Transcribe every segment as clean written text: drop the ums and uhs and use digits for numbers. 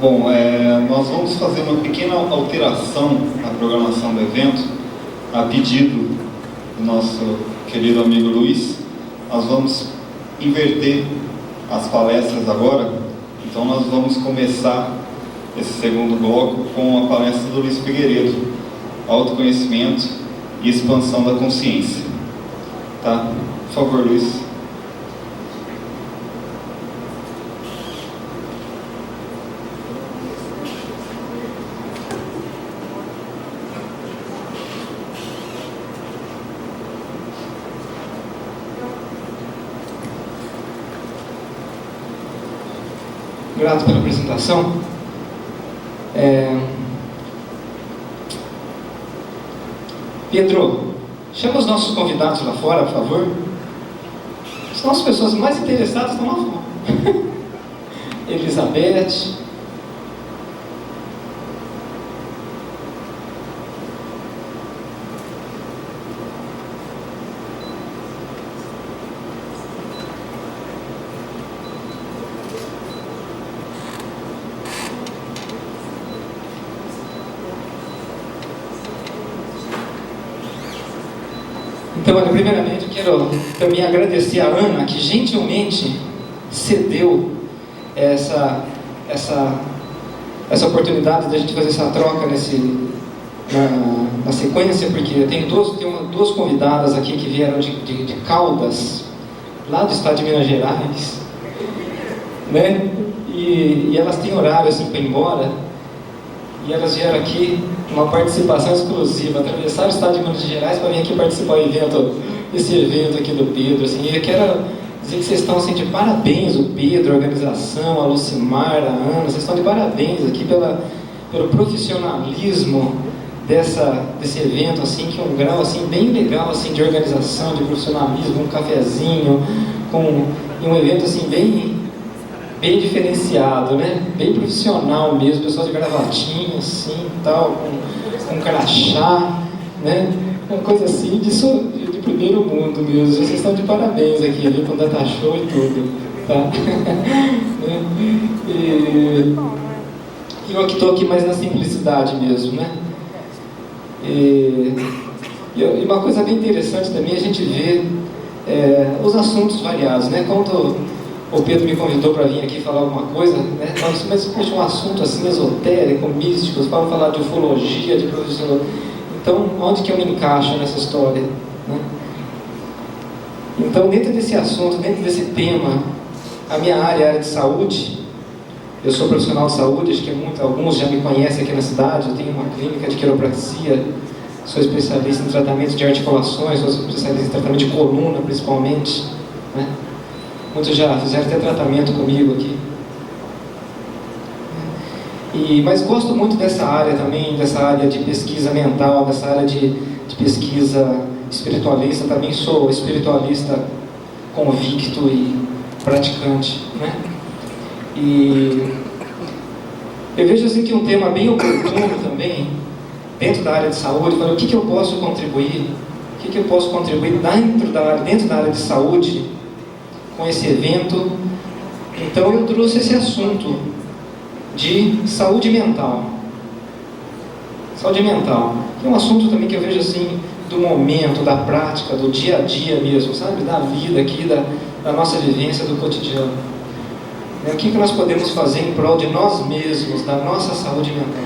Bom, nós vamos fazer uma pequena alteração na programação do evento, a pedido do nosso querido amigo Luiz. Nós vamos inverter as palestras agora, então nós vamos começar esse segundo bloco com a palestra do Luiz Figueiredo, Autoconhecimento e Expansão da Consciência. Tá? Por favor, Luiz. Grato pela apresentação. Pedro, chama os nossos convidados lá fora, por favor. As nossas pessoas mais interessadas estão lá fora. Elizabeth. Então, olha, primeiramente eu quero também agradecer a Ana, que gentilmente cedeu essa oportunidade de a gente fazer essa troca na sequência, porque eu tenho duas convidadas aqui que vieram de Caldas, lá do estado de Minas Gerais, né? E elas têm horário assim para ir embora, e elas vieram aqui uma participação exclusiva, atravessaram o estado de Minas Gerais para vir aqui participar desse evento aqui do Pedro. Assim, e eu quero dizer que vocês estão assim, de parabéns, o Pedro, a organização, a Lucimar, a Ana, vocês estão de parabéns aqui pelo profissionalismo desse evento, assim, que é um grau assim, bem legal assim, de organização, de profissionalismo, um cafezinho, e um evento assim, bem diferenciado, né? Bem profissional mesmo, pessoal de gravatinha, assim, tal, com crachá, né? Uma coisa assim de primeiro mundo mesmo. Vocês estão de parabéns aqui, ali, com data show e tudo, tá? E eu que estou aqui mais na simplicidade mesmo, né? E uma coisa bem interessante também, a gente vê os assuntos variados, né? Quando o Pedro me convidou para vir aqui falar alguma coisa, né? Mas puxa, um assunto assim esotérico, místico, vamos falar de ufologia, de profissão. Então, onde que eu me encaixo nessa história, né? Então, dentro desse assunto, dentro desse tema, a minha área é a área de saúde. Eu sou profissional de saúde, acho que alguns já me conhecem aqui na cidade. Eu tenho uma clínica de quiropraxia, sou especialista em tratamento de articulações, sou especialista em tratamento de coluna, principalmente, né? Muitos já fizeram até tratamento comigo aqui. Mas gosto muito dessa área também, dessa área de pesquisa mental, dessa área de pesquisa espiritualista. Também sou espiritualista convicto e praticante, né? E eu vejo assim que um tema bem oportuno também, dentro da área de saúde, o que eu posso contribuir? O que eu posso contribuir dentro da área de saúde com esse evento? Então eu trouxe esse assunto de saúde mental. Saúde mental, que é um assunto também que eu vejo assim, do momento, da prática, do dia a dia mesmo, sabe? Da vida aqui, da nossa vivência, do cotidiano. O que nós podemos fazer em prol de nós mesmos, da nossa saúde mental?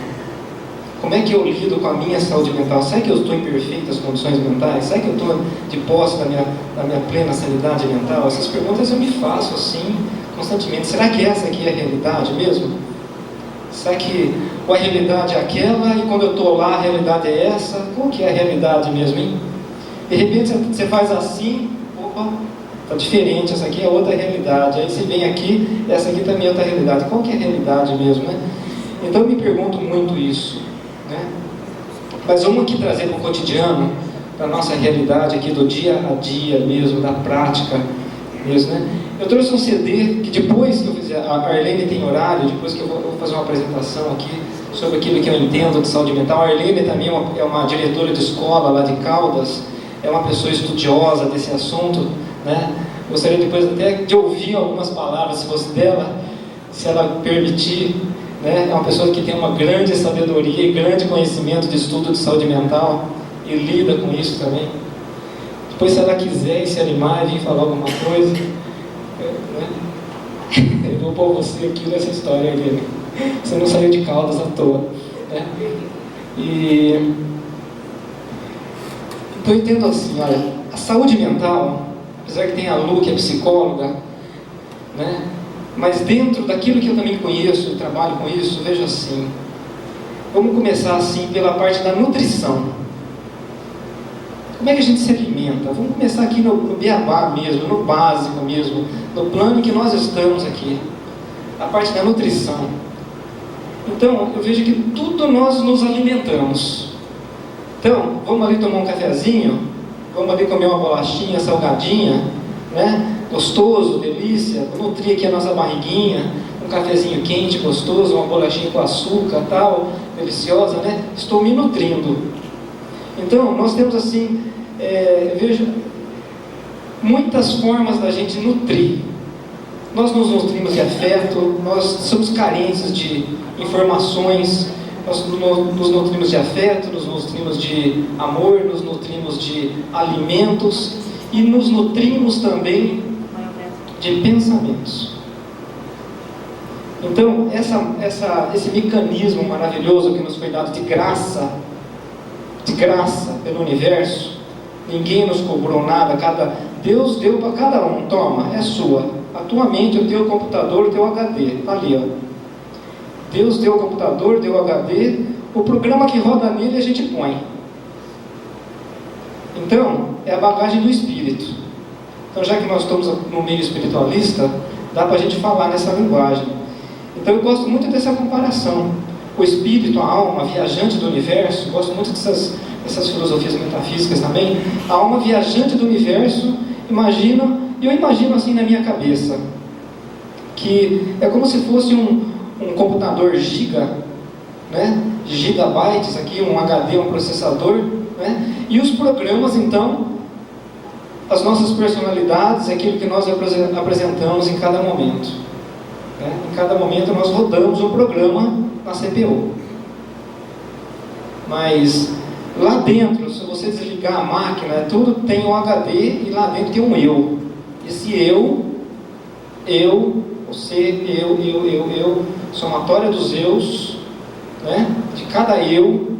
Como é que eu lido com a minha saúde mental? Será que eu estou em perfeitas condições mentais? Será que eu estou de posse da minha plena sanidade mental? Essas perguntas eu me faço assim, constantemente. Será que essa aqui é a realidade mesmo? Será que a realidade é aquela e quando eu estou lá a realidade é essa? Qual que é a realidade mesmo, hein? De repente você faz assim, opa, está diferente, essa aqui é outra realidade. Aí você vem aqui, essa aqui também é outra realidade. Qual que é a realidade mesmo, né? Então eu me pergunto muito isso, né? Mas vamos aqui trazer para o cotidiano, para a nossa realidade aqui do dia a dia mesmo, da prática mesmo, né? Eu trouxe um CD que depois que eu fizer, a Arlene tem horário, depois que eu vou fazer uma apresentação aqui sobre aquilo que eu entendo de saúde mental. A Arlene também é uma diretora de escola lá de Caldas, é uma pessoa estudiosa desse assunto, né? Gostaria depois até de ouvir algumas palavras, se fosse dela, se ela permitir, né? É uma pessoa que tem uma grande sabedoria e grande conhecimento de estudo de saúde mental e lida com isso também. Depois, se ela quiser se animar e vir falar alguma coisa, né? Eu vou pôr você aqui nessa história aí, né? Você não saiu de Caldas à toa, né? Então eu entendo assim, olha, a saúde mental, apesar que tem a Lu, que é psicóloga, né? Mas dentro daquilo que eu também conheço e trabalho com isso, vejo assim, vamos começar assim pela parte da nutrição. Como é que a gente se alimenta? Vamos começar aqui no beabá mesmo, no básico mesmo, no plano em que nós estamos aqui, a parte da nutrição. Então, eu vejo que tudo nós nos alimentamos. Então, vamos ali tomar um cafezinho, vamos ali comer uma bolachinha salgadinha, né? Gostoso, delícia, nutrir aqui a nossa barriguinha, um cafezinho quente, gostoso, uma bolachinha com açúcar, tal, deliciosa, né? Estou me nutrindo. Então, nós temos assim, eu vejo muitas formas da gente nutrir. Nós nos nutrimos de afeto, nós somos carentes de informações, nós nos nutrimos de afeto, nos nutrimos de amor, nos nutrimos de alimentos e nos nutrimos também de pensamentos. Então, esse mecanismo maravilhoso que nos foi dado de graça pelo universo, ninguém nos cobrou nada, Deus deu para cada um, toma, é sua, a tua mente, o teu computador, o teu HD, está ali, ó. Deus deu o computador, deu o HD, o programa que roda nele a gente põe. Então, é a bagagem do espírito. Então, já que nós estamos no meio espiritualista, dá para a gente falar nessa linguagem. Então, eu gosto muito dessa comparação. O espírito, a alma, viajante do universo, gosto muito dessas filosofias metafísicas também. A alma viajante do universo, eu imagino assim na minha cabeça, que é como se fosse um computador giga, né? Gigabytes aqui, um HD, um processador, né? E os programas, então, as nossas personalidades, aquilo que nós apresentamos em cada momento, né? Em cada momento nós rodamos um programa na CPU. Mas lá dentro, se você desligar a máquina, tudo tem um HD e lá dentro tem um eu. Esse eu, você, eu, somatória dos eus, né? De cada eu,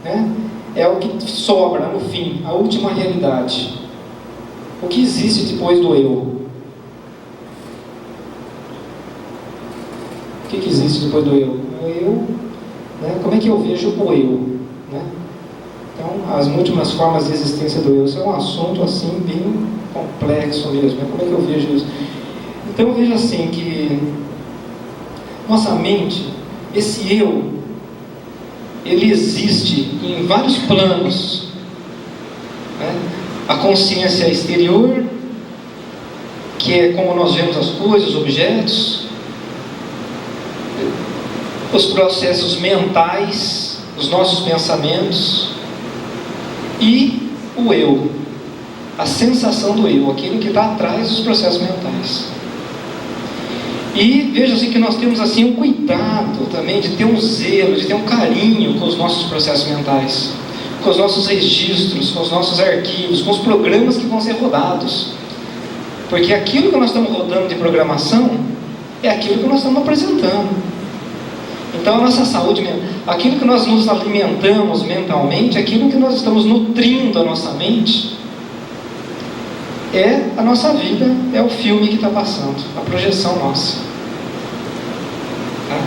né? É o que sobra no fim, a última realidade. O que existe depois do eu? O que existe depois do eu? O eu, né? Como é que eu vejo o eu? Né? Então, as múltiplas formas de existência do eu, isso é um assunto assim bem complexo mesmo, né? Como é que eu vejo isso? Então eu vejo assim que nossa mente, esse eu, ele existe em vários planos, né? A consciência exterior, que é como nós vemos as coisas, os objetos, os processos mentais, os nossos pensamentos, e o eu, a sensação do eu, aquilo que está atrás dos processos mentais. E veja assim que nós temos assim um cuidado também de ter um zelo, de ter um carinho com os nossos processos mentais, com os nossos registros, com os nossos arquivos, com os programas que vão ser rodados. Porque aquilo que nós estamos rodando de programação é aquilo que nós estamos apresentando. Então a nossa saúde, aquilo que nós nos alimentamos mentalmente, aquilo que nós estamos nutrindo a nossa mente, é a nossa vida, é o filme que está passando, a projeção nossa. Tá?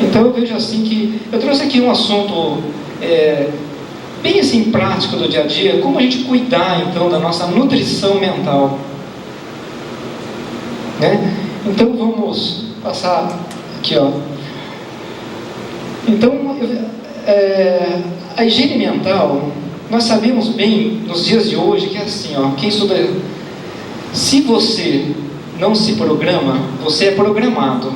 Então eu vejo assim que, eu trouxe aqui um assunto bem assim prático do dia a dia, como a gente cuidar então da nossa nutrição mental, né? Então vamos passar aqui, ó. Então a higiene mental, nós sabemos bem nos dias de hoje que é assim, ó, quem estuda, se você não se programa, você é programado.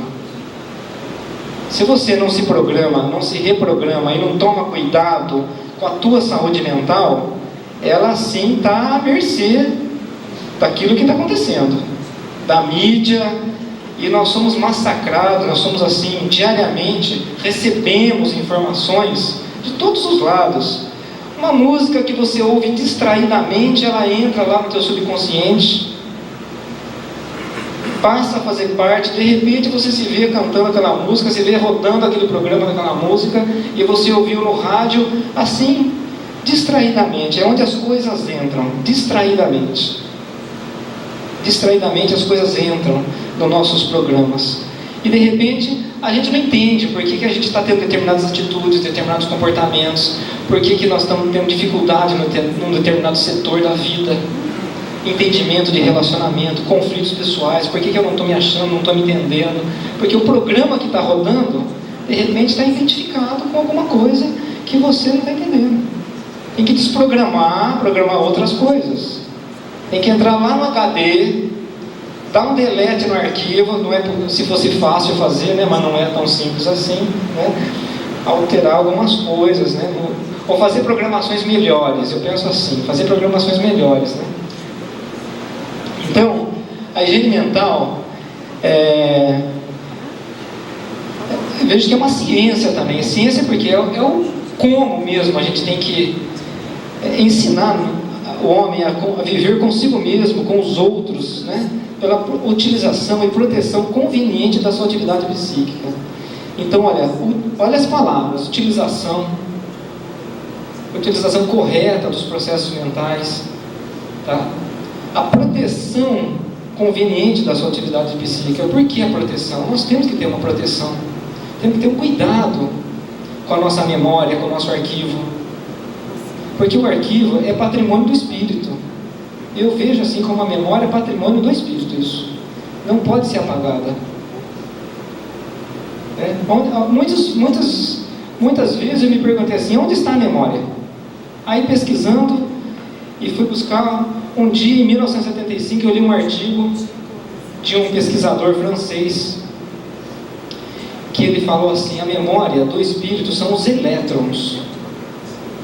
Se você não se programa, não se reprograma e não toma cuidado com a tua saúde mental, ela sim está à mercê daquilo que está acontecendo, da mídia e nós somos massacrados, nós somos assim, diariamente, recebemos informações de todos os lados. Uma música que você ouve distraidamente, ela entra lá no teu subconsciente, passa a fazer parte, de repente você se vê cantando aquela música, se vê rodando aquele programa daquela música, e você ouviu no rádio, assim, distraidamente, é onde as coisas entram, distraidamente. Distraidamente as coisas entram nos nossos programas. E de repente a gente não entende por que a gente está tendo determinadas atitudes, determinados comportamentos, por que nós estamos tendo dificuldade num determinado setor da vida, entendimento de relacionamento, conflitos pessoais, por que eu não estou me achando, não estou me entendendo, porque o programa que está rodando, de repente está identificado com alguma coisa que você não está entendendo. Tem que desprogramar, programar outras coisas. Tem que entrar lá no HD, dar um delete no arquivo, não é, se fosse fácil fazer, né, mas não é tão simples assim, né, alterar algumas coisas, né, ou fazer programações melhores, eu penso assim, fazer programações melhores, né. Então, a higiene mental, eu vejo que é uma ciência também, ciência porque é o como mesmo, a gente tem que ensinar o homem a viver consigo mesmo, com os outros, né? Pela utilização e proteção conveniente da sua atividade psíquica. Então, olha as palavras: utilização correta dos processos mentais, tá? A proteção conveniente da sua atividade psíquica. Por que a proteção? Nós temos que ter uma proteção, temos que ter um cuidado com a nossa memória, com o nosso arquivo, porque o arquivo é patrimônio do espírito. Eu vejo assim como a memória é patrimônio do espírito, isso não pode ser apagada. Muitas vezes eu me perguntei assim: onde está a memória? Aí pesquisando, e fui buscar, um dia em 1975 eu li um artigo de um pesquisador francês, que ele falou assim: a memória do espírito são os elétrons.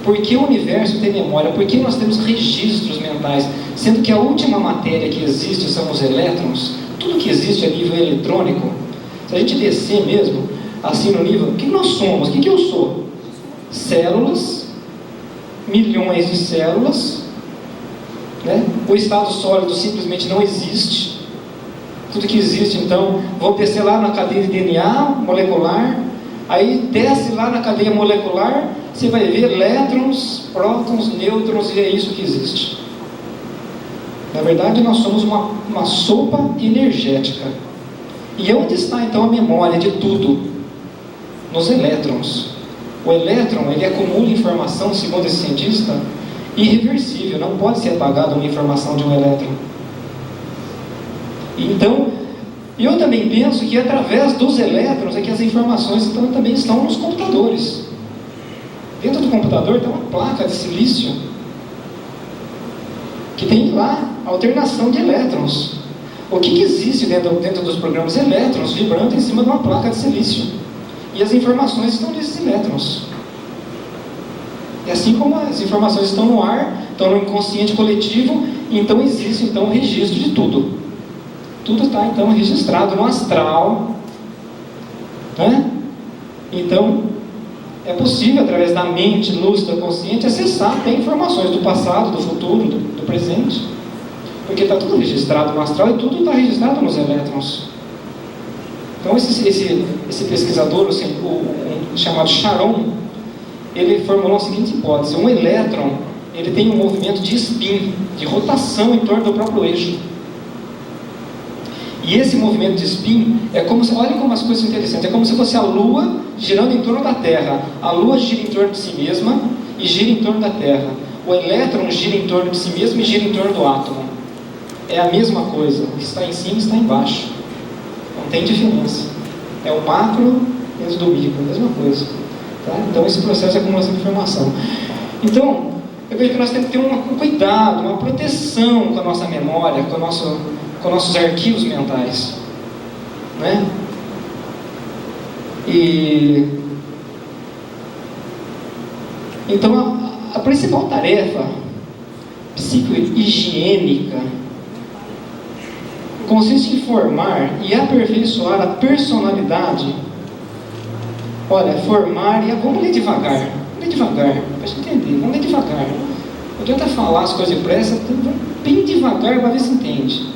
Por que o universo tem memória? Por que nós temos registros mentais? Sendo que a última matéria que existe são os elétrons. Tudo que existe a nível eletrônico, se a gente descer mesmo, assim no nível, o que nós somos? O que eu sou? Células, milhões de células, né? O estado sólido simplesmente não existe. Tudo que existe, então, vou descer lá na cadeia de DNA molecular, aí desce lá na cadeia molecular, você vai ver elétrons, prótons, nêutrons, e é isso que existe. Na verdade, nós somos uma sopa energética. E onde está então a memória de tudo? Nos elétrons. O elétron, ele acumula informação, segundo esse cientista, irreversível, não pode ser apagada uma informação de um elétron. Então, eu também penso que através dos elétrons é que as informações também estão nos computadores. Dentro do computador tem uma placa de silício que tem lá alternação de elétrons. O que existe dentro dos programas? Elétrons vibrando em cima de uma placa de silício. E as informações estão nesses elétrons. E assim como as informações estão no ar, estão no inconsciente coletivo, então existe o registro de tudo. Tudo está então registrado no astral, né? Então é possível, através da mente lúcida, consciente, acessar até informações do passado, do futuro, do presente, porque está tudo registrado no astral e tudo está registrado nos elétrons. Então esse pesquisador, chamado Sharon, ele formulou a seguinte hipótese: um elétron, ele tem um movimento de spin, de rotação em torno do próprio eixo. E esse movimento de spin é como se, olha como as coisas são interessantes, é como se fosse a Lua girando em torno da Terra. A Lua gira em torno de si mesma e gira em torno da Terra. O elétron gira em torno de si mesmo e gira em torno do átomo. É a mesma coisa, o que está em cima está embaixo. Não tem diferença. É o macro dentro do micro, a mesma coisa. Tá? Então esse processo é acumulação de informação. Então, eu vejo que nós temos que ter um cuidado, uma proteção com a nossa memória, com nossos arquivos mentais, né? E então a principal tarefa psico-higiênica, consiste em formar e aperfeiçoar a personalidade. Olha, formar e... Vamos ler devagar, para a gente entender, vamos ler devagar. Não adianta falar as coisas depressa, bem devagar para ver se entende.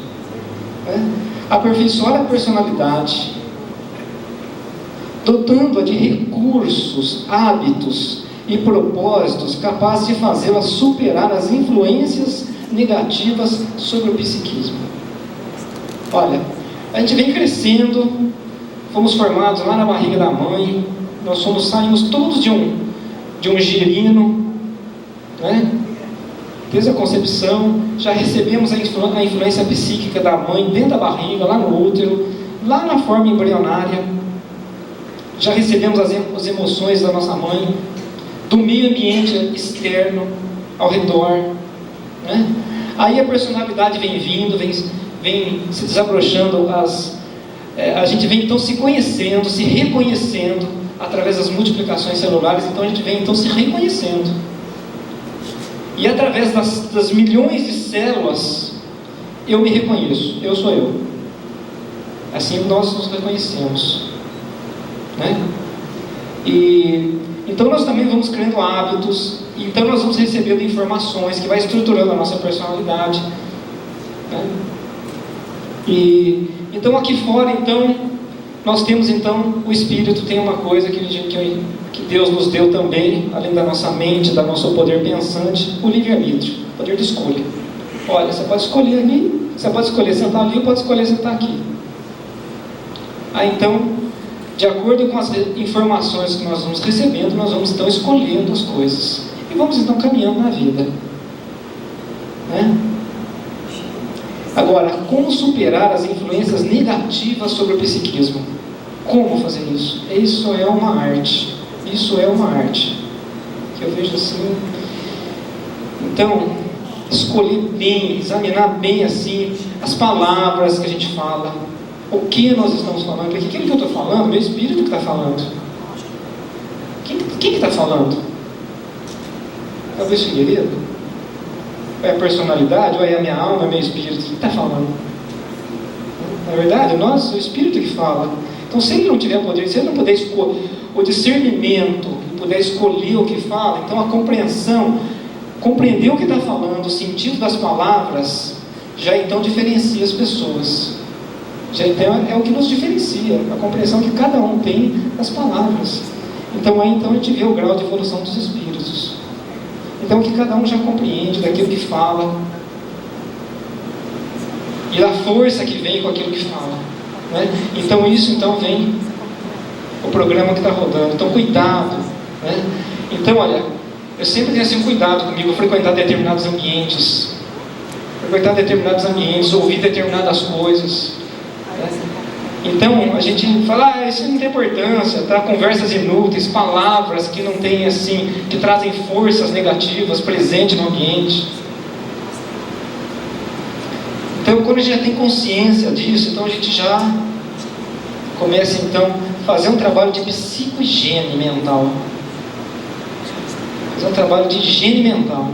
Aperfeiçoar a personalidade, dotando-a de recursos, hábitos e propósitos capazes de fazê-la superar as influências negativas sobre o psiquismo. Olha, a gente vem crescendo, fomos formados lá na barriga da mãe, saímos todos de um girino, né? Desde a concepção, já recebemos a influência psíquica da mãe dentro da barriga, lá no útero, lá na forma embrionária. Já recebemos as emoções da nossa mãe, do meio ambiente externo, ao redor, né? Aí a personalidade vem vindo, vem se desabrochando, a gente vem então se conhecendo, se reconhecendo, através das multiplicações celulares, então a gente vem então se reconhecendo. E através das milhões de células, eu me reconheço, eu sou eu. Assim nós nos reconhecemos, né? E então nós também vamos criando hábitos, então nós vamos recebendo informações que vai estruturando a nossa personalidade, né? E então aqui fora, então nós temos então o Espírito, tem uma coisa que Deus nos deu também, além da nossa mente, do nosso poder pensante, o livre-arbítrio, o poder de escolha. Olha, você pode escolher ali, você pode escolher sentar ali, ou pode escolher sentar aqui. Aí então, de acordo com as informações que nós vamos recebendo, nós vamos então escolhendo as coisas. E vamos então caminhando na vida, né? Agora, como superar as influências negativas sobre o psiquismo? Como fazer isso? Isso é uma arte. Isso é uma arte. Que eu vejo assim. Então, escolher bem, examinar bem assim as palavras que a gente fala. O que nós estamos falando? Porque aquilo que eu estou falando, meu espírito que está falando. Quem que está falando? Talvez o Figueiredo? Ou é a personalidade? Ou é a minha alma, é meu espírito? Quem está falando? Na verdade, o espírito que fala. Então, se ele não tiver poder, se ele não puder escolher o discernimento, puder escolher o que fala, então a compreensão, compreender o que está falando, o sentido das palavras, já então diferencia as pessoas. Já então é o que nos diferencia, a compreensão que cada um tem das palavras. Então aí então a gente vê o grau de evolução dos espíritos. Então que cada um já compreende daquilo que fala e da força que vem com aquilo que fala, né? Então isso então vem o programa que está rodando. Então cuidado, né? Então olha, eu sempre tenho assim cuidado comigo, frequentar determinados ambientes, ouvir determinadas coisas, né? Então a gente fala, isso não tem importância, tá? Conversas inúteis, palavras que não tem assim, que trazem forças negativas presentes no ambiente. Então quando a gente já tem consciência disso, então a gente já começa então a fazer um trabalho de psicohigiene mental, fazer um trabalho de higiene mental.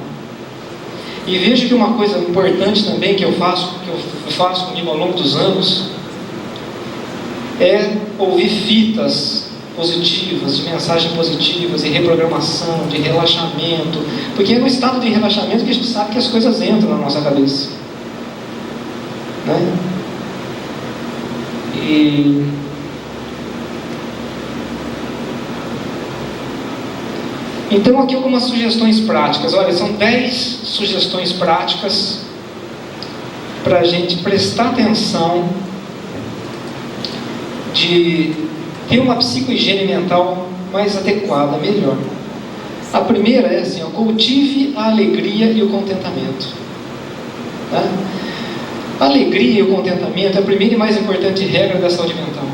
E vejo que uma coisa importante também que eu faço comigo ao longo dos anos, é ouvir fitas positivas, de mensagens positivas, de reprogramação, de relaxamento, porque é no estado de relaxamento que a gente sabe que as coisas entram na nossa cabeça, né? Então aqui algumas sugestões práticas. Olha, são 10 sugestões práticas para a gente prestar atenção, de ter uma psicohigiene mental mais adequada, melhor. A primeira é assim, cultive a alegria e o contentamento, tá? A alegria e o contentamento é a primeira e mais importante regra da saúde mental,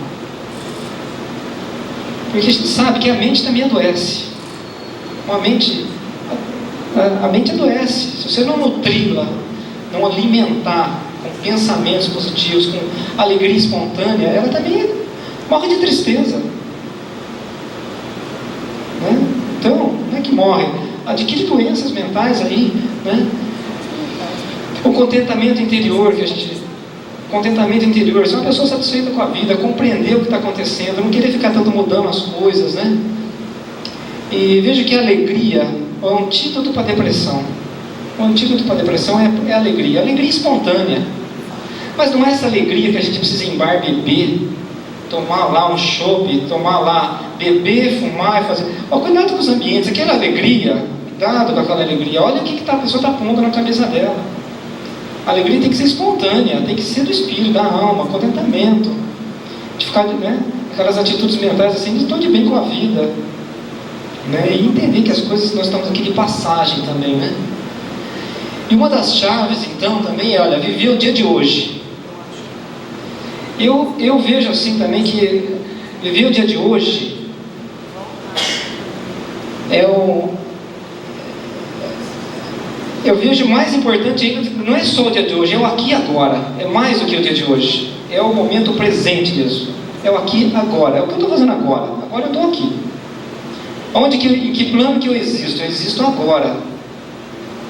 porque a gente sabe que a mente também adoece. A mente adoece. Se você não nutri-la, não alimentar com pensamentos positivos, com alegria espontânea, ela também morre de tristeza, né? Então, não é que morre, adquire doenças mentais aí, né? O contentamento interior que a gente contentamento interior, ser uma pessoa satisfeita com a vida, compreender o que está acontecendo, não querer ficar tanto mudando as coisas, né? E veja que a alegria é um antídoto para a depressão. O antídoto para a depressão é a alegria espontânea. Mas não é essa alegria que a gente precisa ir em bar beber, tomar lá um chopp, tomar lá, beber, fumar e fazer. Cuidado com os ambientes, aquela alegria, cuidado com aquela alegria, olha o que a pessoa está pondo na cabeça dela. A alegria tem que ser espontânea, tem que ser do espírito, da alma, contentamento, de ficar, né, aquelas atitudes mentais assim, de estou de bem com a vida, né, e entender que as coisas, nós estamos aqui de passagem também, né? E uma das chaves, então, também é, olha, viver o dia de hoje. Eu vejo assim também que viver o dia de hoje eu vejo mais importante ainda, não é só o dia de hoje, é o aqui e agora, é mais do que o dia de hoje, é o momento presente mesmo, é o aqui e agora, é o que eu estou fazendo agora eu estou aqui. Em que plano que eu existo? Eu existo agora.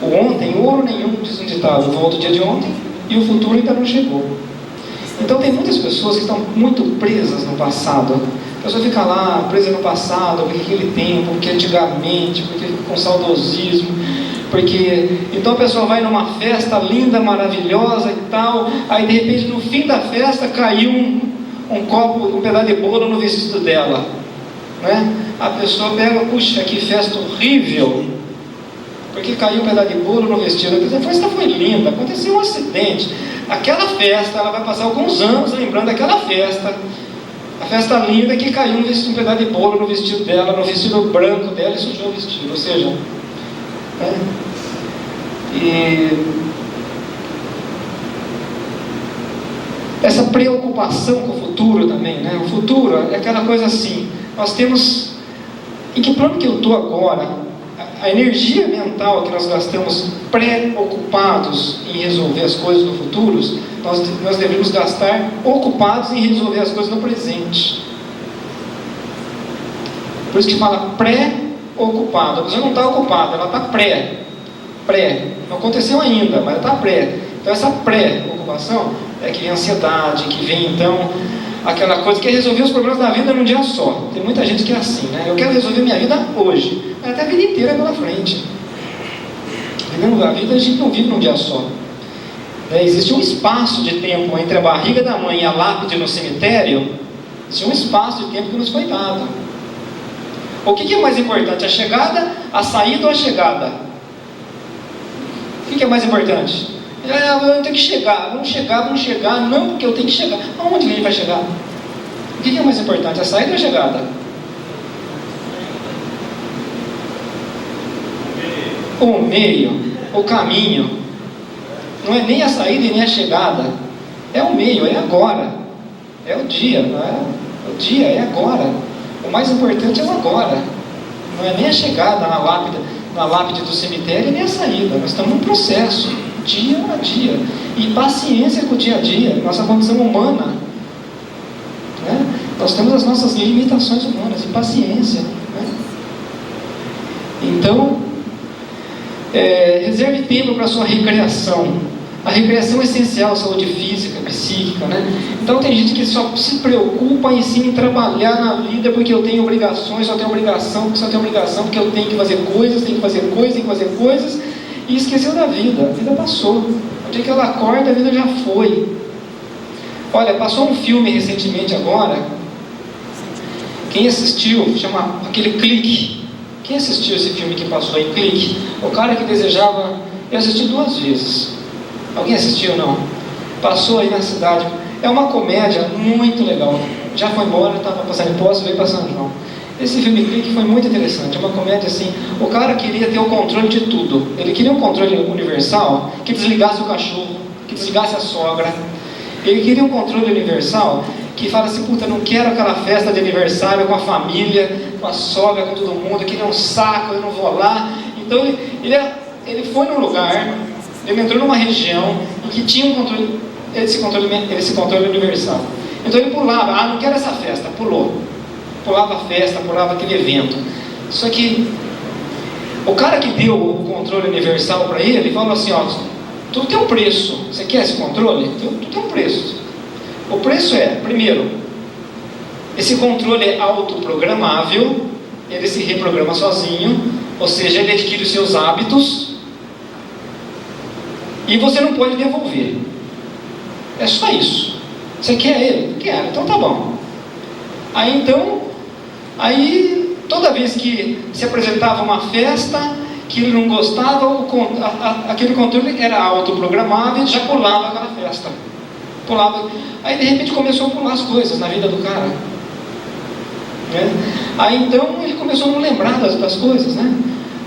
O ontem, ouro nenhum, diz um ditado, volta o dia de ontem e o futuro ainda não chegou. Então tem muitas pessoas que estão muito presas no passado. A pessoa fica lá, presa no passado, porque aquele tempo, porque antigamente, porque com saudosismo, porque... Então a pessoa vai numa festa linda, maravilhosa e tal, aí de repente no fim da festa caiu um copo, um pedaço de bolo no vestido dela, né? A pessoa pega, puxa, que festa horrível, porque caiu um pedaço de bolo no vestido. A festa foi linda, aconteceu um acidente. Aquela festa, ela vai passar alguns anos lembrando daquela festa, a festa linda que caiu um pedaço de bolo no vestido dela, no vestido branco dela, e sujou o vestido. Ou seja, né? E essa preocupação com o futuro também, né? O futuro é aquela coisa assim, nós temos, em que plano que eu estou agora? A energia mental que nós gastamos preocupados em resolver as coisas no futuro, nós devemos gastar ocupados em resolver as coisas no presente. Por isso que fala pré-ocupado. A pessoa não está ocupada, ela está pré. Não aconteceu ainda, mas ela está pré. Então essa pré-ocupação é que vem a ansiedade, que vem então aquela coisa que é resolver os problemas da vida num dia só. Tem muita gente que é assim, né? Eu quero resolver minha vida hoje, mas até a vida inteira pela frente. A vida a gente não vive num dia só. Existe um espaço de tempo entre a barriga da mãe e a lápide no cemitério. Existe um espaço de tempo que nos foi dado. O que é mais importante? A chegada, a saída ou a chegada? O que é mais importante? Eu tenho que chegar, vamos chegar, não, porque eu tenho que chegar. Aonde a gente vai chegar? O que é mais importante, a saída ou a chegada? O meio, o caminho. Não é nem a saída e nem a chegada. É o meio, é agora. É o dia, não é? O dia é agora. O mais importante é o agora. Não é nem a chegada na lápide do cemitério, nem a saída. Nós estamos num processo, dia a dia. E paciência com o dia a dia, nossa condição humana. Né? Nós temos as nossas limitações humanas e paciência. Né? Então, reserve tempo para a sua recreação. A recreação é essencial à saúde física, psíquica, né? Então tem gente que só se preocupa em si em trabalhar na vida porque eu tenho obrigações, só tenho obrigação, porque eu tenho que fazer coisas, e esqueceu da vida. A vida passou. O dia que ela acorda, a vida já foi. Olha, passou um filme recentemente agora. Quem assistiu, chama aquele Clique. Quem assistiu esse filme que passou aí, Clique? O cara que desejava... Eu assisti 2 vezes. Alguém assistiu ou não? Passou aí na cidade. É uma comédia muito legal. Já foi embora, estava passando em Poços, veio para São João. Esse filme Clique foi muito interessante. É uma comédia assim. O cara queria ter o controle de tudo. Ele queria um controle universal que desligasse o cachorro, que desligasse a sogra. Ele queria um controle universal que fala assim, puta, não quero aquela festa de aniversário com a família, com a sogra, com todo mundo, que é um saco, eu não vou lá. Então ele foi num lugar, ele entrou numa região em que tinha um controle, esse controle universal. Então ele pulava, não quero essa festa, pulava a festa, pulava aquele evento. Só que o cara que deu o controle universal para ele falou assim, Tudo tem um preço. Você quer esse controle? Tudo tem um preço. O preço é, primeiro, esse controle é autoprogramável, ele se reprograma sozinho, ou seja, ele adquire os seus hábitos, e você não pode devolver. É só isso. Você quer ele? Quero, então tá bom. Aí toda vez que se apresentava uma festa que ele não gostava, aquele controle era autoprogramável, já pulava aquela festa. Pulava. Aí de repente começou a pular as coisas na vida do cara. Aí então ele começou a não lembrar das coisas, né?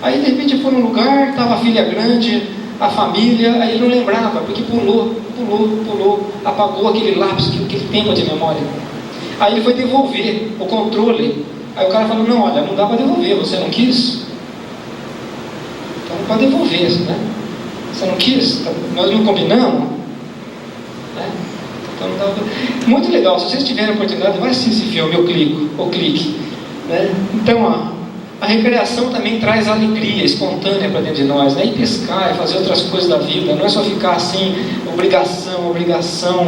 Aí de repente foi num lugar, estava a filha grande, a família, aí ele não lembrava, porque pulou, apagou aquele lápis, aquele tempo de memória. Aí ele foi devolver o controle. Aí o cara falou, não, olha, não dá para devolver, você não quis? Então não pode devolver, né? Você não quis? Nós não combinamos? Né? Então não dá pra... Muito legal, se vocês tiverem a oportunidade, vai assistir esse filme, o Clique. Né? Então, a recreação também traz alegria espontânea para dentro de nós, né? E pescar, e fazer outras coisas da vida, não é só ficar assim, obrigação,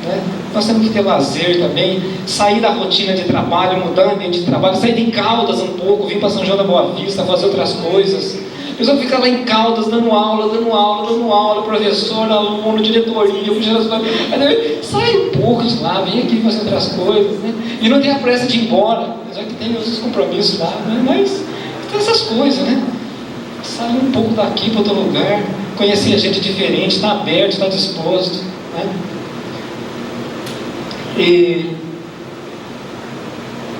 né? Nós temos que ter lazer também, sair da rotina de trabalho, mudar o ambiente de trabalho, sair de Caldas um pouco, vir para São João da Boa Vista, fazer outras coisas. A pessoa fica lá em Caldas, dando aula, professor, aluno, diretoria, sai um pouco de lá, vem aqui fazer outras coisas, né? E não tem a pressa de ir embora, já que tem os compromissos lá, né? Mas tem essas coisas, né? Sair um pouco daqui para outro lugar, conhecer gente diferente, estar aberto, estar disposto, né? E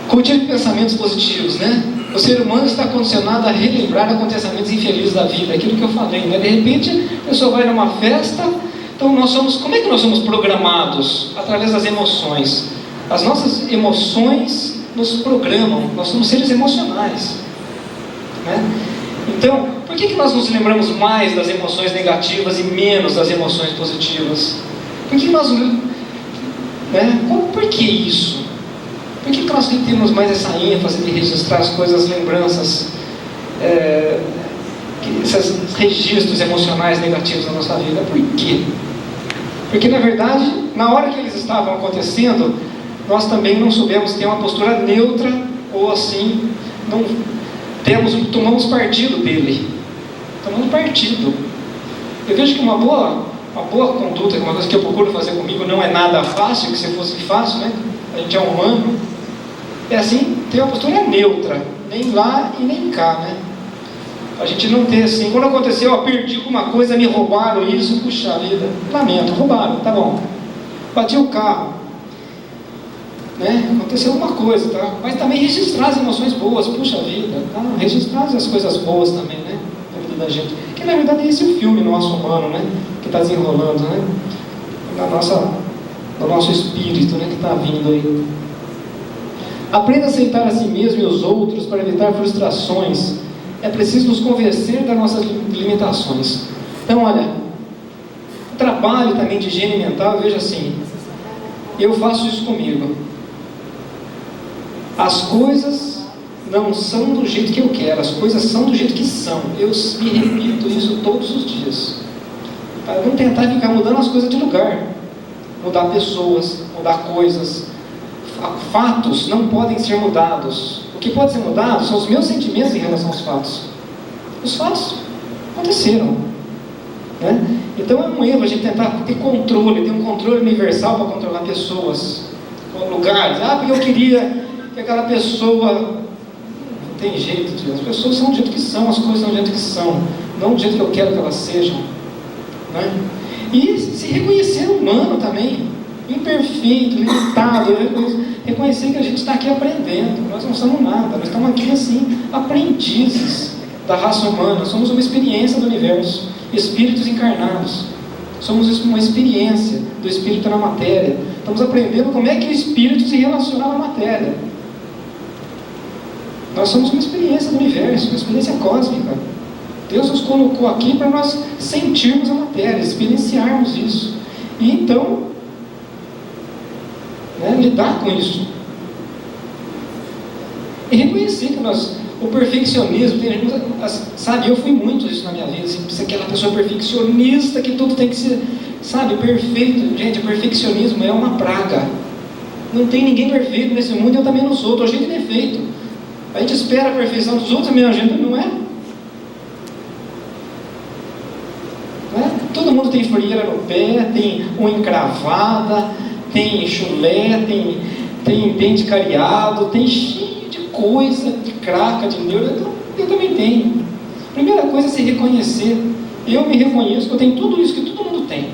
cultive pensamentos positivos, né? O ser humano está condicionado a relembrar acontecimentos infelizes da vida, aquilo que eu falei, né? De repente a pessoa vai numa festa, então como é que nós somos programados? Através das emoções. As nossas emoções nos programam, nós somos seres emocionais, né? Então, por que nós nos lembramos mais das emoções negativas e menos das emoções positivas? Por que nós... Né? Por que isso? Por que nós temos mais essa ênfase de registrar as coisas, as lembranças, esses registros emocionais negativos na nossa vida? Por quê? Porque na verdade, na hora que eles estavam acontecendo, nós também não soubemos ter uma postura neutra, ou assim, não tomamos partido dele. Tomamos partido. Eu vejo que uma boa conduta, uma coisa que eu procuro fazer comigo, não é nada fácil, que se fosse fácil, né? A gente é humano. É assim, ter uma postura neutra, nem lá e nem cá, né? A gente não ter assim, quando aconteceu, eu perdi alguma coisa, me roubaram isso, puxa vida, lamento, roubaram, tá bom. Bati o carro, né? Aconteceu alguma coisa, tá? Mas também registrar as emoções boas, puxa vida, tá? Registrar as coisas boas também, né? Na vida da gente. Que na verdade esse é o filme nosso humano, né? Que está desenrolando, né? No nosso espírito, né? Que está vindo aí. Aprenda a aceitar a si mesmo e os outros para evitar frustrações. É preciso nos convencer das nossas limitações. Então, olha, o trabalho também de higiene mental, veja assim, eu faço isso comigo. As coisas não são do jeito que eu quero, as coisas são do jeito que são. Eu me repito isso todos os dias. Para não tentar ficar mudando as coisas de lugar. Mudar pessoas, mudar coisas. Fatos não podem ser mudados. O que pode ser mudado são os meus sentimentos em relação aos fatos. Os fatos aconteceram, né? Então é um erro a gente tentar ter controle, ter um controle universal para controlar pessoas, lugares. Porque eu queria que aquela pessoa... Não tem jeito, as pessoas são do jeito que são, as coisas são do jeito que são, não do jeito que eu quero que elas sejam, né? E se reconhecer humano também, imperfeito, limitado, reconhecer que a gente está aqui aprendendo, nós não somos nada, nós estamos aqui assim, aprendizes da raça humana, somos uma experiência do universo, espíritos encarnados, somos uma experiência do espírito na matéria, estamos aprendendo como é que o espírito se relaciona à matéria. Nós somos uma experiência do universo, uma experiência cósmica. Deus nos colocou aqui para nós sentirmos a matéria, experienciarmos isso, e então lidar com isso e reconhecer reconhecer que o perfeccionismo, sabe, eu fui muito isso na minha vida, assim, você é aquela pessoa perfeccionista que tudo tem que ser, sabe, perfeito. Gente, o perfeccionismo é uma praga. Não tem ninguém perfeito nesse mundo, eu também não sou, estou cheio de defeito. A gente espera a perfeição dos outros, a minha agenda não é. Todo mundo tem frieira no pé, tem unha encravada, tem chulé, tem dente cariado, tem cheio de coisa, de craca, de neuro. Eu também tenho. A primeira coisa é se reconhecer. Eu me reconheço que eu tenho tudo isso que todo mundo tem.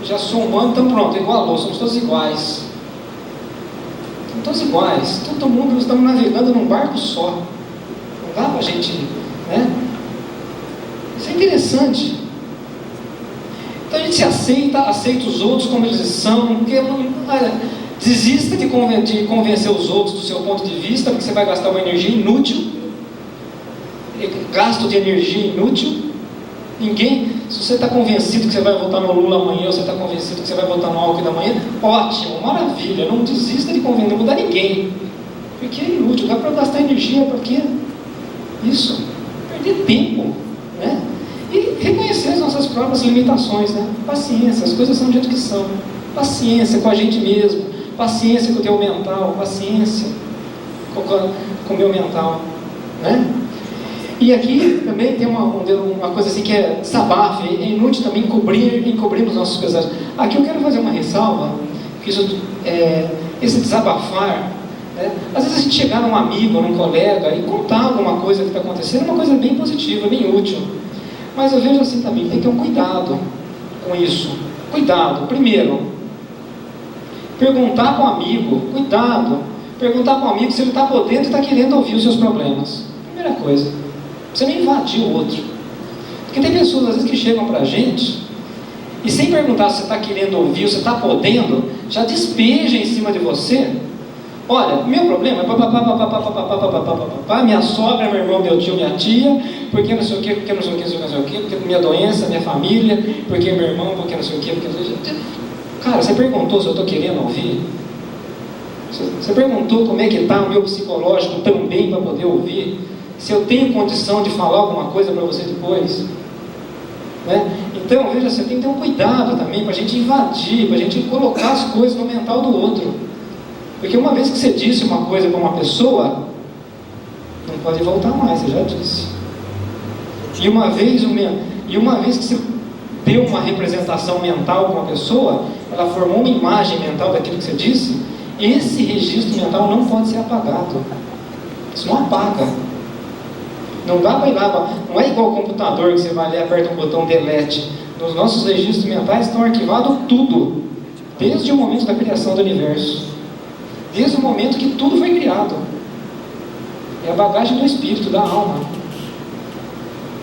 Já sou humano, então pronto, igualou, somos todos iguais. Somos todos iguais. Todo mundo, nós estamos navegando num barco só. Não dá para a gente, né? Isso é interessante. Então a gente se aceita os outros como eles são, porque desista de convencer os outros do seu ponto de vista, porque você vai gastar uma energia inútil, gasto de energia inútil. Se você está convencido que você vai votar no Lula amanhã, ou você está convencido que você vai votar no Alckmin amanhã, ótimo, maravilha, não desista de convencer, não mudar ninguém, porque é inútil, dá para gastar energia, para quê? Isso, perder tempo, né? E reconhecer as nossas próprias limitações, né? Paciência, as coisas são do jeito que são. Paciência com a gente mesmo, paciência com o teu mental, paciência com o meu mental, né? E aqui também tem uma coisa assim que é desabafo, é inútil também encobrir os nossos pesares. Aqui eu quero fazer uma ressalva, que esse desabafar, né? Às vezes a gente chegar num amigo, num colega e contar alguma coisa que está acontecendo, é uma coisa bem positiva, bem útil. Mas eu vejo assim também, tem que ter um cuidado com isso. Cuidado, primeiro, perguntar para o amigo, cuidado, perguntar para o amigo se ele está podendo e está querendo ouvir os seus problemas. Primeira coisa, você não invadir o outro. Porque tem pessoas às vezes que chegam para a gente e sem perguntar se você está querendo ouvir ou se está podendo, já despeja em cima de você. Olha, meu problema é minha sogra, meu irmão, meu tio, minha tia, porque não sei o que, porque não sei o que, porque não sei o que, porque minha doença, minha família, porque meu irmão, porque não sei o que, porque não sei o que. Cara, você perguntou se eu estou querendo ouvir? Você perguntou como é que está o meu psicológico também para poder ouvir? Se eu tenho condição de falar alguma coisa para você depois? Né? Então, veja, você tem que ter um cuidado também para a gente invadir, para a gente colocar as coisas no mental do outro. Porque uma vez que você disse uma coisa para uma pessoa, não pode voltar mais, você já disse. E uma vez que você deu uma representação mental com uma pessoa, ela formou uma imagem mental daquilo que você disse, esse registro mental não pode ser apagado. Isso não apaga. Não dá para ir lá, não é igual ao computador que você vai ali e aperta um botão delete. Nos nossos registros mentais estão arquivados tudo, desde o momento da criação do universo. Desde o momento que tudo foi criado. É a bagagem do espírito, da alma.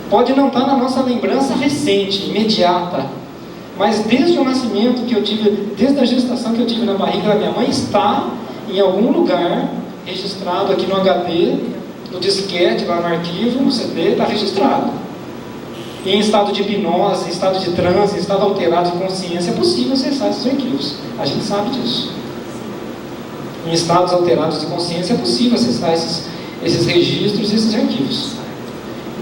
Pode não estar na nossa lembrança recente, imediata, mas desde o nascimento que eu tive, desde a gestação que eu tive na barriga da minha mãe, está em algum lugar registrado aqui no HD, no disquete, lá no arquivo, no CD, está registrado. E em estado de hipnose, em estado de transe, em estado alterado de consciência, é possível acessar esses arquivos. A gente sabe disso. Em estados alterados de consciência é possível acessar esses registros e esses arquivos.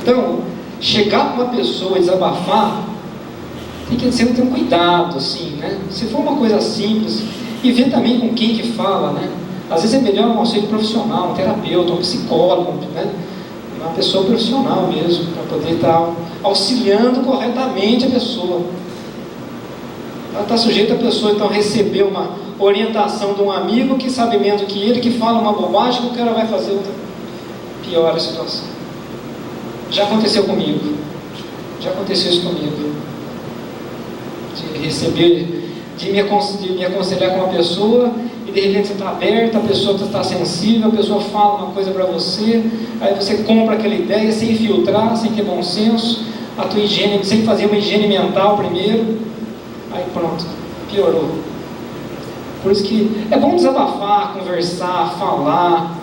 Então, chegar para uma pessoa e desabafar, tem que ter um cuidado, assim, né? Se for uma coisa simples, e ver também com quem que fala, né? Às vezes é melhor um auxílio profissional, um terapeuta, um psicólogo, né? Uma pessoa profissional mesmo, para poder estar auxiliando corretamente a pessoa. Ela está sujeita a pessoa, então, receber uma orientação de um amigo que sabe menos do que ele, que fala uma bobagem, que o cara vai fazer outra. Piora a situação. Já aconteceu comigo. Já aconteceu isso comigo. De receber, de me aconselhar com uma pessoa, e de repente você está aberto, a pessoa está sensível, a pessoa fala uma coisa para você, aí você compra aquela ideia sem filtrar, sem ter bom senso, a tua higiene, sem fazer uma higiene mental primeiro, aí pronto, piorou. Por isso que é bom desabafar, conversar, falar,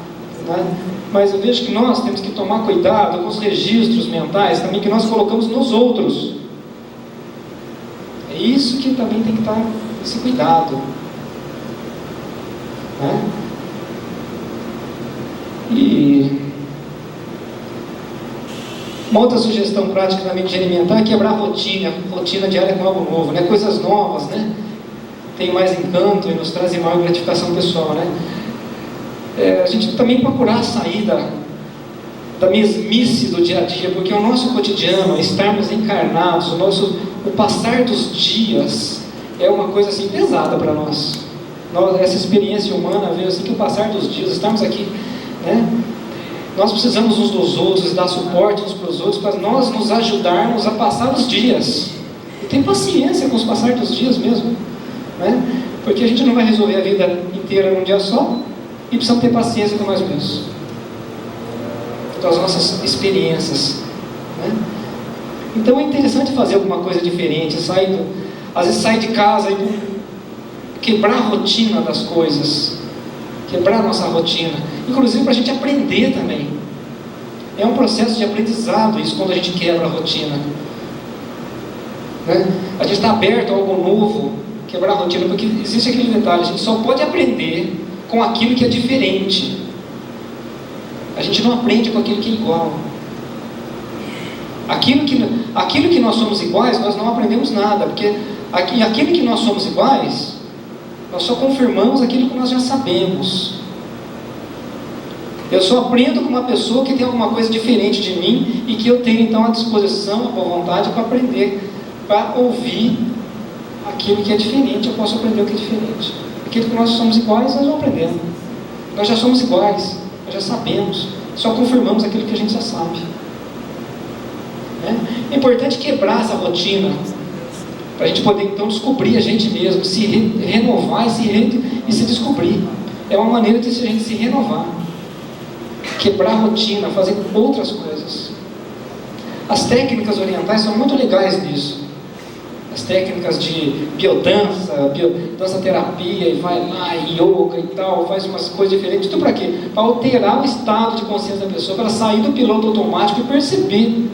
né? Mas eu vejo que nós temos que tomar cuidado com os registros mentais também que nós colocamos nos outros. É isso que também tem que estar, esse cuidado, né? E E uma outra sugestão prática também de alimentar é quebrar a rotina diária com algo novo, né? Coisas novas, né? Tem mais encanto e nos trazem maior gratificação pessoal, né? A gente também procurar sair da mesmice do dia a dia, porque o nosso cotidiano, estarmos encarnados, o passar dos dias é uma coisa assim pesada para nós. Essa experiência humana veio assim que o passar dos dias, estamos aqui, né? Nós precisamos uns dos outros, dar suporte uns para os outros, para nós nos ajudarmos a passar os dias. E ter paciência com os passar dos dias mesmo, né? Porque a gente não vai resolver a vida inteira num dia só, e precisamos ter paciência com nós mesmos, com as nossas experiências, né? Então é interessante fazer alguma coisa diferente, às vezes sair de casa e quebrar a rotina das coisas, quebrar a nossa rotina, inclusive para a gente aprender também. É um processo de aprendizado isso, quando a gente quebra a rotina, né? A gente está aberto a algo novo, quebrar a rotina, porque existe aquele detalhe: a gente só pode aprender com aquilo que é diferente. A gente não aprende com aquilo que é igual. Aquilo que nós somos iguais, nós não aprendemos nada, porque aquilo que nós somos iguais, nós só confirmamos aquilo que nós já sabemos. Eu só aprendo com uma pessoa que tem alguma coisa diferente de mim e que eu tenho então a disposição, a boa vontade para aprender, para ouvir aquilo que é diferente. Eu posso aprender o que é diferente. Aquilo que nós somos iguais, nós não aprendemos. Nós já somos iguais, nós já sabemos, só confirmamos aquilo que a gente já sabe, né? É importante quebrar essa rotina, para a gente poder então descobrir a gente mesmo, se renovar e se descobrir. É uma maneira de a gente se renovar, quebrar a rotina, fazer outras coisas. As técnicas orientais são muito legais nisso. As técnicas de biodança, dança-terapia, e vai lá, yoga e tal, faz umas coisas diferentes. Tudo para quê? Para alterar o estado de consciência da pessoa, para ela sair do piloto automático e perceber.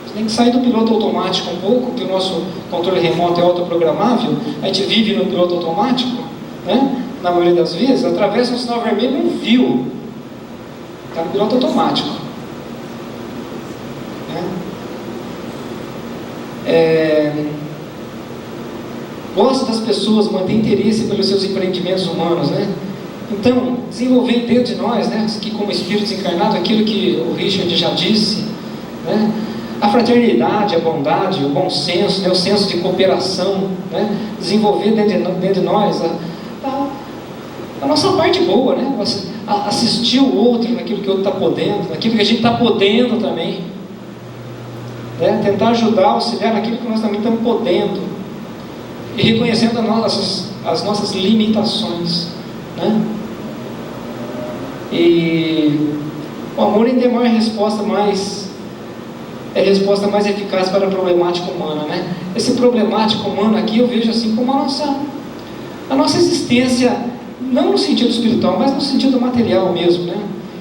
Você tem que sair do piloto automático um pouco, porque o nosso controle remoto é autoprogramável. A gente vive no piloto automático, né? Na maioria das vezes, atravessa um sinal vermelho e não viu. Está no piloto automático, né? Gosta das pessoas, mantém interesse pelos seus empreendimentos humanos, né? Então, desenvolver dentro de nós, né, que como espíritos encarnados, aquilo que o Richard já disse, né? A fraternidade, a bondade, o bom senso, né, o senso de cooperação, né? Desenvolver dentro de nós a nossa parte boa, né? Assistir o outro naquilo que o outro está podendo, naquilo que a gente está podendo também, né? Tentar ajudar, auxiliar naquilo que nós também estamos podendo, e reconhecendo as nossas limitações, né? E o amor ainda é a resposta mais eficaz para a problemática humana, né? Esse problemática humana aqui eu vejo assim como a nossa existência, não no sentido espiritual, mas no sentido material mesmo, né?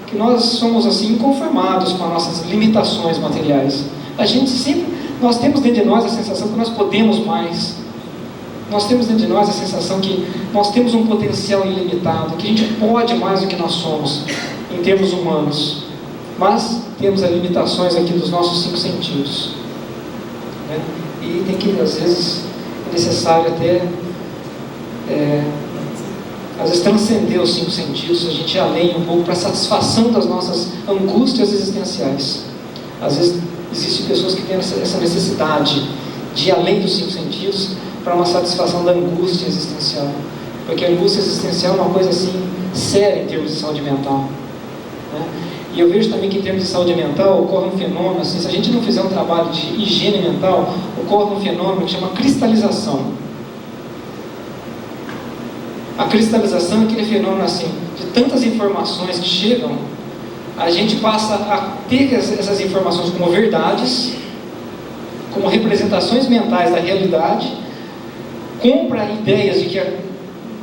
Que nós somos assim inconformados com as nossas limitações materiais. Nós temos dentro de nós a sensação que nós podemos mais. Nós temos dentro de nós a sensação que nós temos um potencial ilimitado, que a gente pode mais do que nós somos em termos humanos, mas temos as limitações aqui dos nossos 5 sentidos, né? E tem que, às vezes, é necessário até às vezes transcender os 5 sentidos, a gente ir além um pouco para a satisfação das nossas angústias existenciais. Às vezes existem pessoas que têm essa necessidade de ir além dos 5 sentidos para uma satisfação da angústia existencial, porque a angústia existencial é uma coisa assim séria em termos de saúde mental, né? E eu vejo também que em termos de saúde mental ocorre um fenômeno assim, se a gente não fizer um trabalho de higiene mental, ocorre um fenômeno que chama cristalização. A cristalização é aquele fenômeno assim, de tantas informações que chegam, a gente passa a ter essas informações como verdades, como representações mentais da realidade, compra ideias de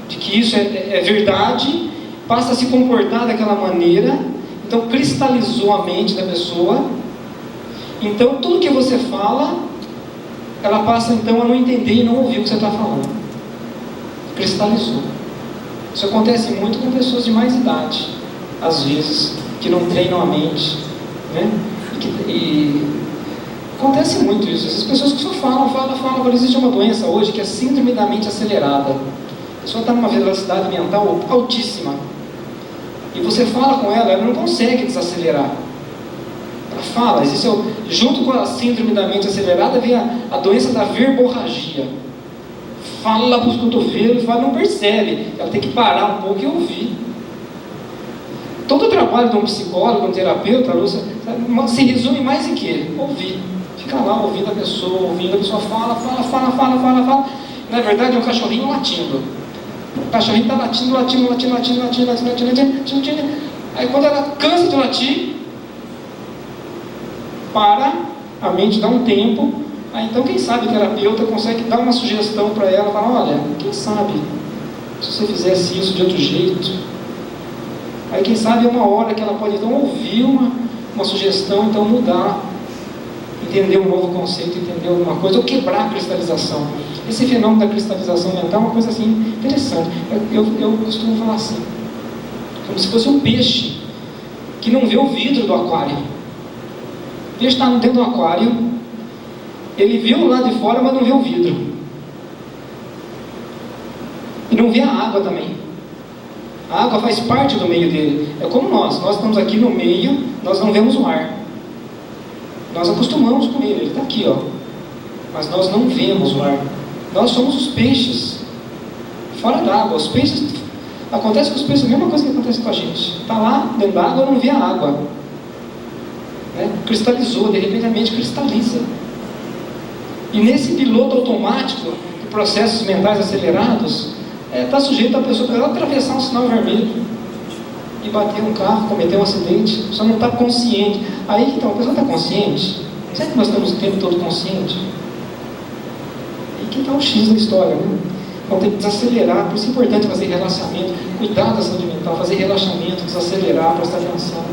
que isso é verdade, passa a se comportar daquela maneira, então cristalizou a mente da pessoa. Então tudo que você fala, ela passa então a não entender e não ouvir o que você está falando. Cristalizou. Isso acontece muito com pessoas de mais idade, às vezes, que não treinam a mente, né? E acontece muito isso. Essas pessoas que só falam. Agora existe uma doença hoje que é a síndrome da mente acelerada. A pessoa está numa velocidade mental altíssima. E você fala com ela não consegue desacelerar. Ela fala, junto com a síndrome da mente acelerada vem a doença da verborragia. Fala para os cotovelos, não percebe. Ela tem que parar um pouco e ouvir. Todo o trabalho de um psicólogo, de um terapeuta, se resume mais em quê? Ouvir. Fica lá ouvindo a pessoa fala. Na verdade é um cachorrinho latindo. O cachorrinho está latindo. Aí quando ela cansa de latir, para, a mente dá um tempo. Aí então quem sabe o terapeuta consegue dar uma sugestão para ela, falar, olha, quem sabe se você fizesse isso de outro jeito. Aí quem sabe é uma hora que ela pode então ouvir uma sugestão, então mudar, entender um novo conceito, entender alguma coisa, ou quebrar a cristalização. Esse fenômeno da cristalização mental é uma coisa assim interessante. Eu costumo falar assim, como se fosse um peixe que não vê o vidro do aquário. O peixe está dentro do aquário, ele vê o lado de fora, mas não vê o vidro. E não vê a água também. A água faz parte do meio dele. É como nós estamos aqui no meio, nós não vemos o ar. Nós acostumamos com ele está aqui, ó. Mas nós não vemos o ar. Nós somos os peixes fora d'água. Os peixes, acontece com os peixes a mesma coisa que acontece com a gente. Está lá dentro da água, não vê a água, né? Cristalizou, de repente a mente cristaliza. E nesse piloto automático de processos mentais acelerados, está sujeito a pessoa atravessar um sinal vermelho e bater um carro, cometer um acidente. A pessoa não está consciente. Aí então, a pessoa está consciente? Será que nós estamos o tempo todo consciente? E que está o X da história, né? Então tem que desacelerar. Por isso é importante fazer relaxamento, cuidar da saúde mental, fazer relaxamento, desacelerar, prestar atenção.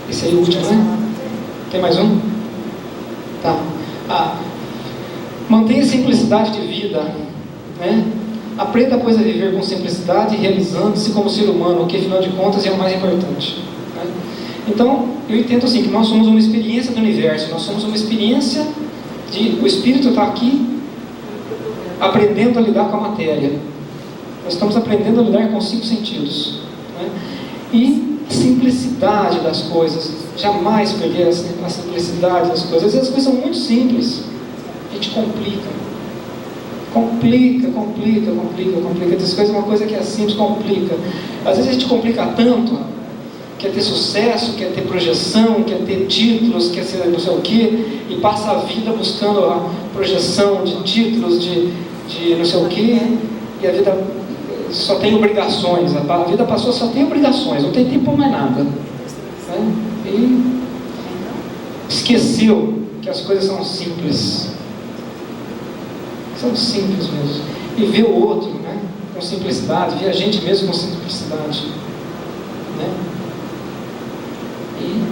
Esse aí é o último, né? Tem mais um? Tá. Mantenha simplicidade de vida, né? Aprenda, pois, a viver com simplicidade, realizando-se como ser humano, o que afinal de contas é o mais importante, né? Então, eu entendo assim, que nós somos uma experiência do universo, nós somos uma experiência o Espírito está aqui aprendendo a lidar com a matéria. Nós estamos aprendendo a lidar com os 5 sentidos, né? E a simplicidade das coisas, jamais perder a simplicidade das coisas. Às vezes as coisas são muito simples, a gente complica. Essas coisas é uma coisa que é simples, complica. Às vezes a gente complica tanto, quer ter sucesso, quer ter projeção, quer ter títulos, quer ser não sei o quê, e passa a vida buscando a projeção de títulos, de não sei o quê, e a vida só tem obrigações. A vida passou, só tem obrigações, não tem tempo para mais nada, né? E esqueceu que as coisas são simples. São simples mesmo. E vê o outro, né, com simplicidade, vê a gente mesmo com simplicidade, né? E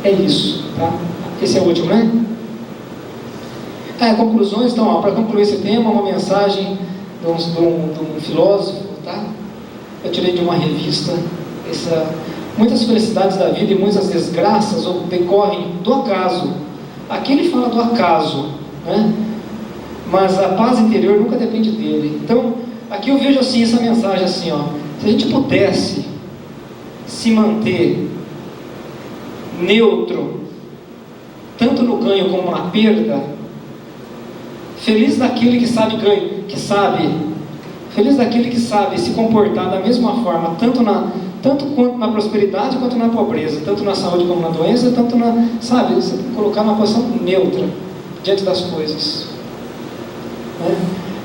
é isso, tá? Esse é o último, né? Conclusões. Então, para concluir esse tema, uma mensagem de um filósofo, tá? Eu tirei de uma revista. Muitas felicidades da vida e muitas desgraças decorrem do acaso. Aqui ele fala do acaso, né? Mas a paz interior nunca depende dele. Então, aqui eu vejo assim, essa mensagem assim, ó: se a gente pudesse se manter neutro, tanto no ganho como na perda, feliz daquele que sabe feliz daquele que sabe se comportar da mesma forma, tanto quanto na prosperidade quanto na pobreza, tanto na saúde como na doença, tanto se colocar numa posição neutra diante das coisas, né?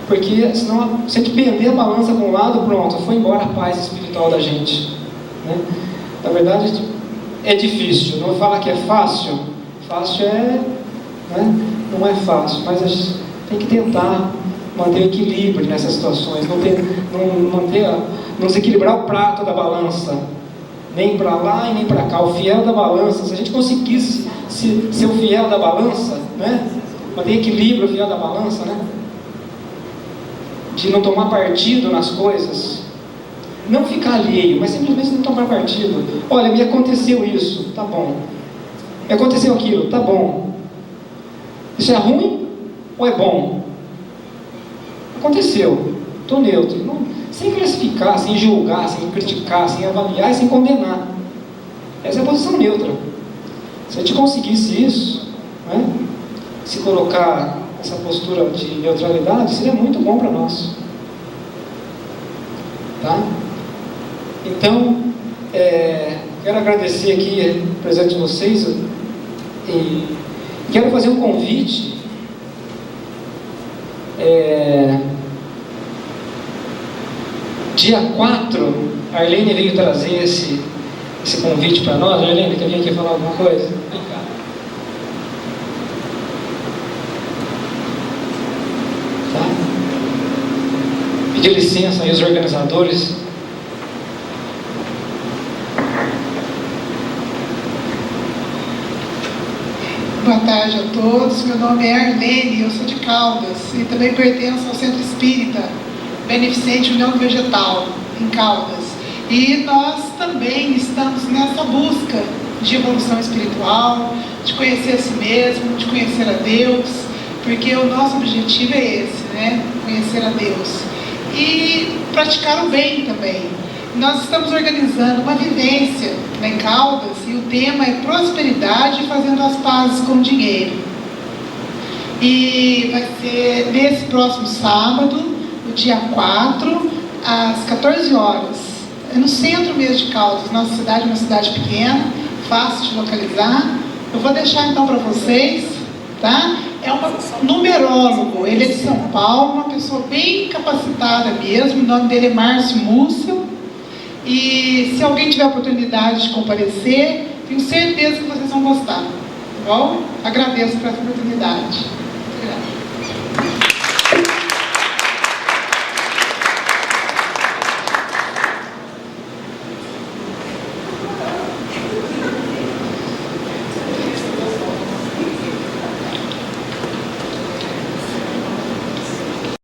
Porque senão, se a gente perder a balança para um lado, pronto, foi embora a paz espiritual da gente, né? Na verdade é difícil, não fala que é fácil, né? Não é fácil, mas a gente tem que tentar manter o equilíbrio nessas situações, não desequilibrar o prato da balança, nem para lá e nem para cá. O fiel da balança, se a gente conseguisse ser o fiel da balança, né? Manter equilíbrio, o fiel da balança, né? de não tomar partido nas coisas, não ficar alheio, mas simplesmente não tomar partido. Olha, me aconteceu isso, tá bom. Me aconteceu aquilo, tá bom. Isso é ruim ou é bom? Aconteceu, estou neutro. Não, sem classificar, sem julgar, sem criticar, sem avaliar e sem condenar. Essa é a posição neutra. Se a gente conseguisse isso, né, se colocar essa postura de neutralidade, seria muito bom para nós. Tá? Então, quero agradecer aqui a presença de vocês e quero fazer um convite. Dia 4, a Arlene veio trazer esse convite para nós. Arlene, quer vir aqui falar alguma coisa? Vem cá. Tá? Pedir licença aí aos organizadores. Boa tarde a todos, meu nome é Arlene, eu sou de Caldas e também pertenço ao Centro Espírita Beneficente União Vegetal, em Caldas. E nós também estamos nessa busca de evolução espiritual, de conhecer a si mesmo, de conhecer a Deus, porque o nosso objetivo é esse, né? Conhecer a Deus. E praticar o bem também. Nós estamos organizando uma vivência lá em Caldas e o tema é prosperidade fazendo as pazes com o dinheiro. E vai ser nesse próximo sábado, no dia 4, às 14 horas. É no centro mesmo de Caldas. Nossa cidade é uma cidade pequena, fácil de localizar. Eu vou deixar então para vocês, tá? É um numerólogo, ele é de São Paulo, uma pessoa bem capacitada mesmo, o nome dele é Márcio Múcio. E se alguém tiver a oportunidade de comparecer, tenho certeza que vocês vão gostar, tá bom? Agradeço por essa oportunidade.